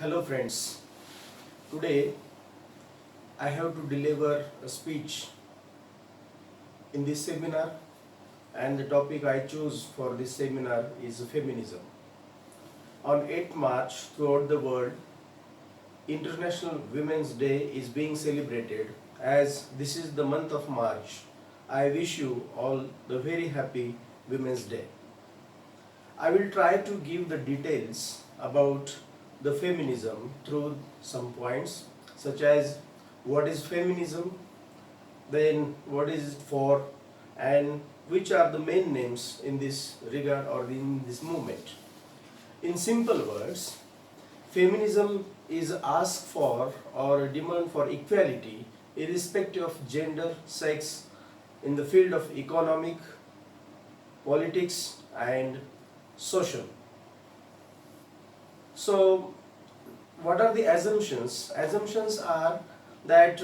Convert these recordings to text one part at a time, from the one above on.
Hello friends, today I have to deliver a speech in this seminar, and the topic I choose for this seminar is feminism. On 8th March throughout the world, International Women's Day is being celebrated. As this is the month of March, I wish you all the very happy Women's Day. I will try to give the details about the feminism through some points such as what is feminism, then what is it for, and which are the main names in this regard or in this movement. In simple words, feminism is ask for or a demand for equality irrespective of gender, sex in the field of economic, politics and social. So, what are the assumptions? Assumptions are that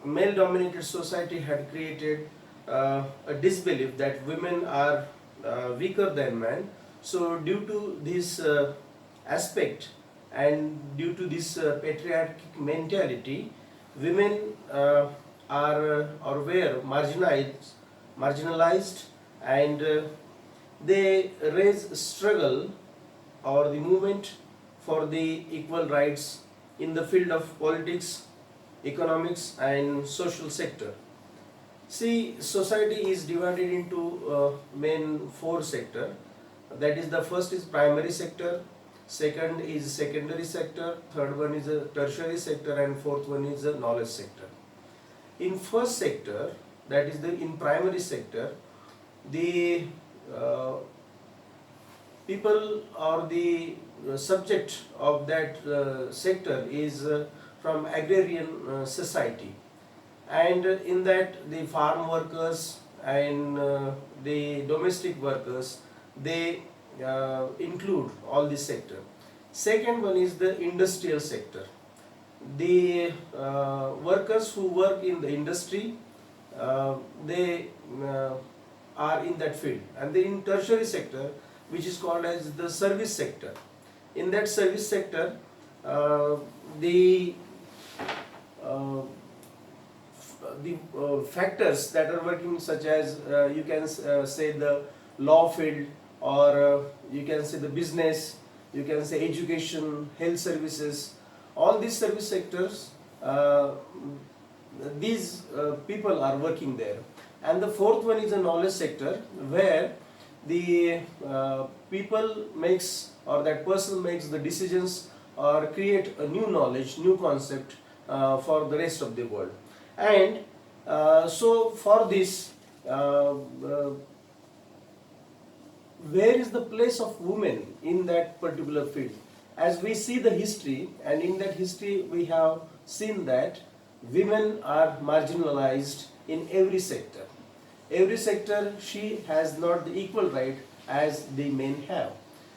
male-dominated society had created a disbelief that women are weaker than men. So, due to this aspect and due to this patriarchal mentality, women are or were marginalized, and they raise struggle or the movement for the equal rights in the field of politics, economics and social sector. See, society is divided into main four sector. That is, the first is primary sector, second is secondary sector, third one is a tertiary sector, and fourth one is a knowledge sector. In first sector, that is the in primary sector, the people or the subject of that sector is from agrarian society, and in that the farm workers and the domestic workers, they include all this sector. Second one is the industrial sector. The workers who work in the industry, they are in that field. And the in tertiary sector, which is called as the service sector. In that service sector, the factors that are working, such as you can say the law field, or you can say the business, you can say education, health services, all these service sectors, these people are working there. And the fourth one is the knowledge sector, where the people makes, or that person makes the decisions or create a new knowledge, new concept for the rest of the world. And so for this, where is the place of women in that particular field? As we see the history, and in that history we have seen that women are marginalized in every sector. Every sector she has not the equal right as the men have.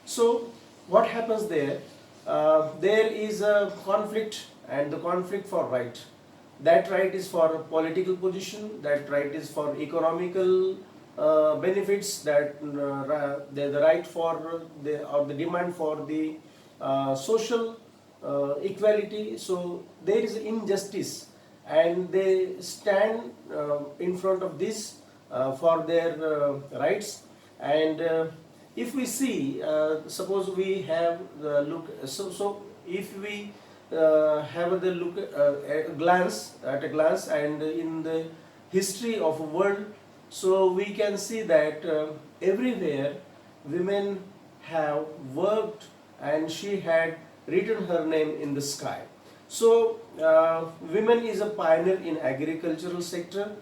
So what happens there? There is a conflict, and the conflict for right. That right is for political position, that right is for economical benefits, that the right for the demand for the social equality. So there is injustice, and they stand in front of this for their rights. And if we see, suppose we have the look, so if we have the look at a glance, and in the history of a world, so we can see that everywhere women have worked, and she had written her name in the sky. So women is a pioneer in agricultural sector.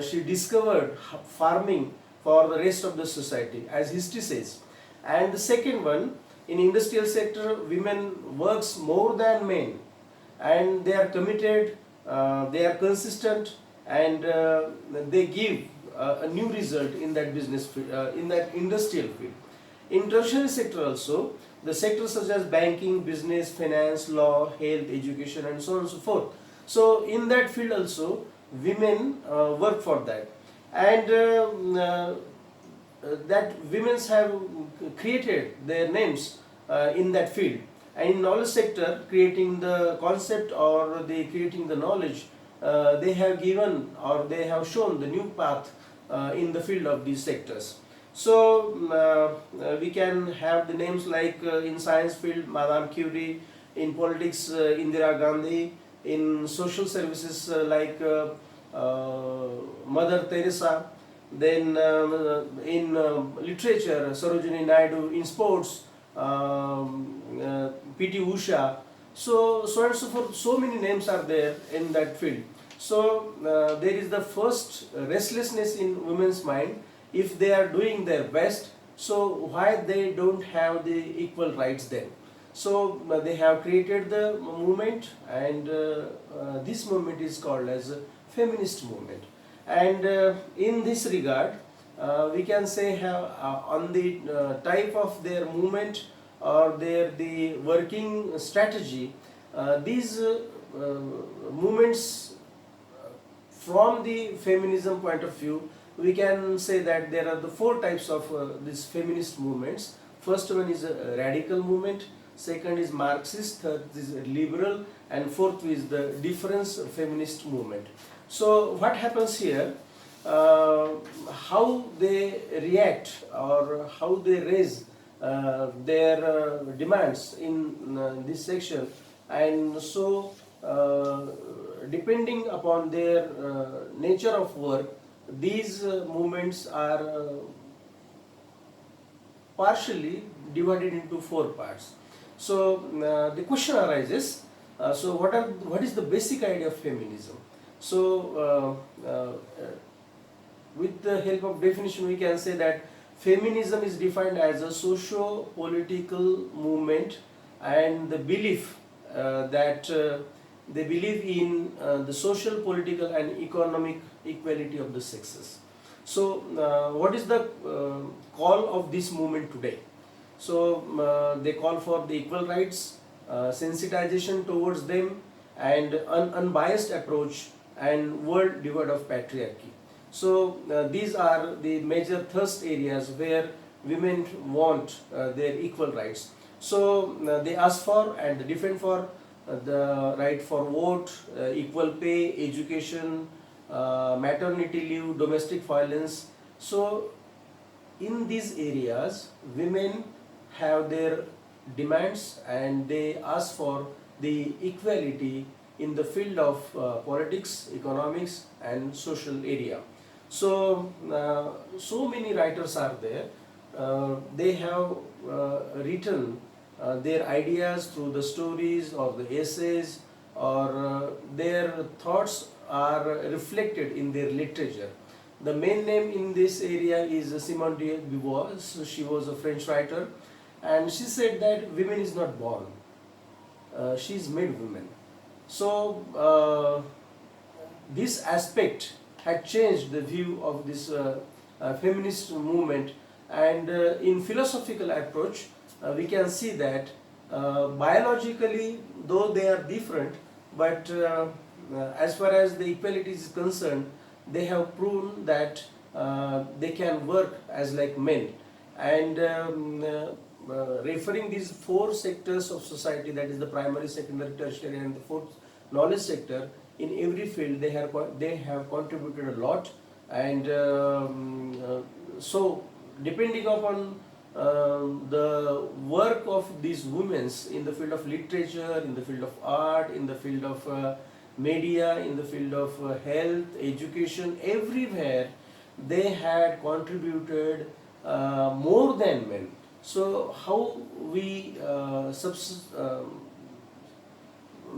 She discovered farming for the rest of the society, as history says. And the second one, in industrial sector, women works more than men, and they are committed, they are consistent, and they give a new result in that business in that industrial field. In tertiary sector also, the sectors such as banking, business, finance, law, health, education and so on and so forth. So in that field also, women work for that. And that women have created their names in that field. And in knowledge sector, creating the concept or the creating the knowledge, they have given or they have shown the new path in the field of these sectors. So we can have the names like in science field Madame Curie, in politics Indira Gandhi, in social services like Mother Teresa, then in literature Sarojini Naidu, in sports P.T. Usha. So and so forth. So many names are there in that field. So there is the first restlessness in women's mind. If they are doing their best, so why they don't have the equal rights then? So they have created the movement, and this movement is called as a feminist movement. And in this regard, we can say have on the type of their movement or their the working strategy, these movements from the feminism point of view, we can say that there are the four types of these feminist movements. First one is a radical movement, second is Marxist, third is liberal, and fourth is the difference feminist movement. So what happens here, how they react or how they raise their demands in this section, and so depending upon their nature of work, these movements are partially divided into four parts. So the question arises, so what is the basic idea of feminism? So with the help of definition, we can say that feminism is defined as a socio-political movement and the belief that they believe in the social, political and economic equality of the sexes. So what is the call of this movement today? So they call for the equal rights, sensitization towards them, and an unbiased approach, and world devoid of patriarchy. So these are the major thrust areas where women want their equal rights. So they ask for and defend for the right for vote, equal pay, education, maternity leave, domestic violence. So in these areas, women have their demands and they ask for the equality in the field of politics, economics and social area. So so many writers are there. They have written their ideas through the stories or the essays, or their thoughts are reflected in their literature. The main name in this area is Simone de Beauvoir. So she was a French writer, and she said that women is not born, she is made woman. So this aspect had changed the view of this feminist movement, and in philosophical approach we can see that biologically though they are different, but as far as the equality is concerned, they have proven that they can work as like men. And referring these four sectors of society, that is the primary, secondary, tertiary and the fourth knowledge sector, in every field they have contributed a lot. And so depending upon the work of these women in the field of literature, in the field of art, in the field of media, in the field of health, education, everywhere they had contributed more than men. So how we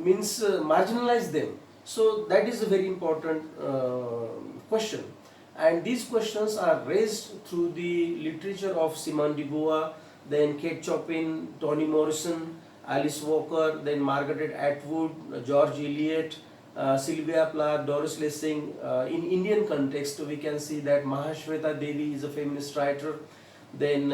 marginalize them? So that is a very important question. And these questions are raised through the literature of Simone de Beauvoir, then Kate Chopin, Toni Morrison, Alice Walker, then Margaret Atwood, George Eliot, Sylvia Plath, Doris Lessing. In Indian context, we can see that Mahashweta Devi is a feminist writer. Then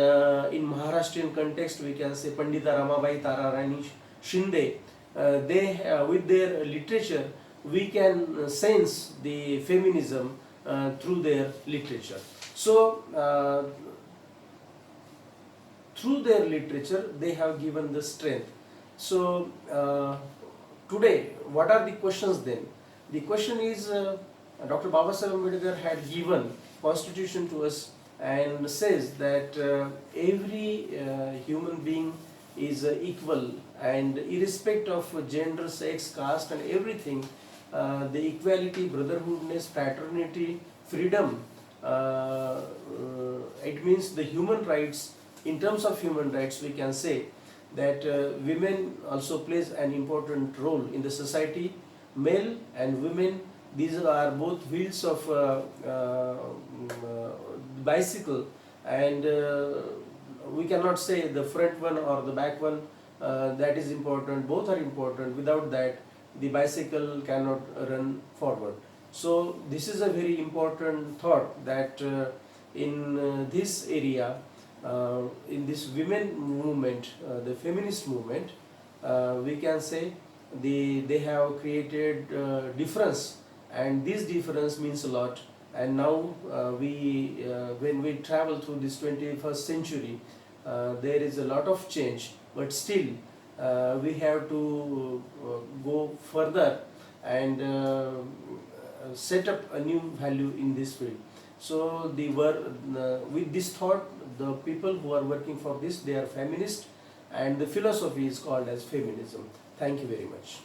in Maharashtrian context, we can say Pandita Ramabai Tararani Shinde. They, with their literature, we can sense the feminism through their literature. So through their literature they have given the strength. So today, what are the questions then? The question is, Dr. Babasaheb Ambedkar had given constitution to us and says that every human being is equal, and irrespective of gender, sex, caste and everything, the equality, brotherhoodness, fraternity, freedom, it means the human rights. In terms of human rights, we can say that women also plays an important role in the society. Male and women, these are both wheels of bicycle, and we cannot say the front one or the back one that is important. Both are important. Without that, the bicycle cannot run forward. So this is a very important thought, that in this area, in this women movement, the feminist movement, we can say they have created difference, and this difference means a lot. And now when we travel through this 21st century, there is a lot of change, but still we have to go further and set up a new value in this field. So with this thought, the people who are working for this, they are feminist, and the philosophy is called as feminism. Thank you very much.